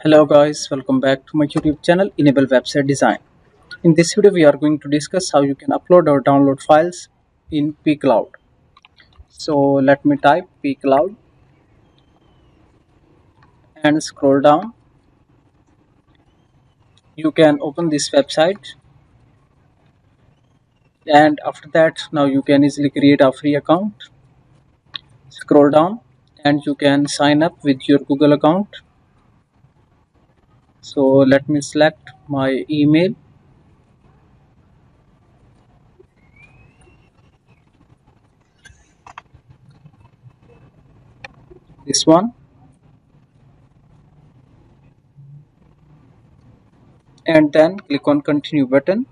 Hello guys, welcome back to my YouTube channel Enable Website Design. In this video we are going to discuss how you can upload or download files in pCloud. So let me type pCloud and scroll down. You can open this website, and after that now you can easily create a free account. Scroll down and you can sign up with your Google account. So let me select my email, this one, and then click on continue button.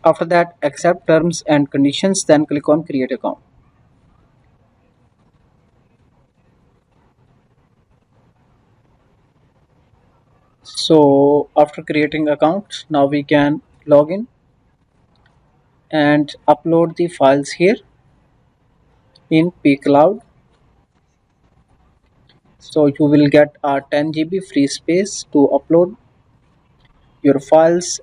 After that, accept terms and conditions, then click on create account. So after creating account, now we can log in and upload the files here in pCloud. So you will get a 10 GB free space to upload your files.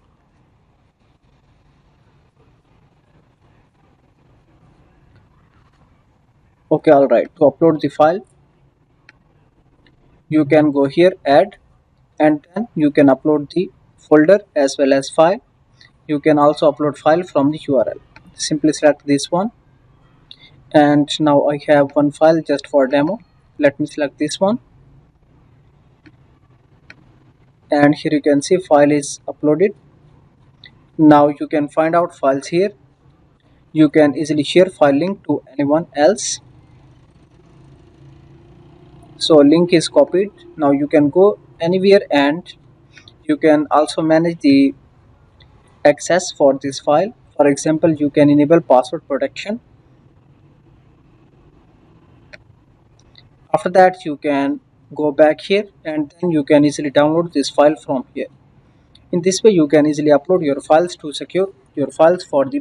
Okay, all right. To upload the file, you can go here, add, and then you can upload the folder as well as file. You can also upload file from the URL. Simply select this one, and now I have one file just for demo. Let me select this one, and here you can see file is uploaded. Now you can find out files here. You can easily share file link to anyone else. So link is copied. Now you can go anywhere, and you can also manage the access for this file. For example, you can enable password protection. After that, you can go back here, and then you can easily download this file from here. In this way, you can easily upload your files to secure your files for the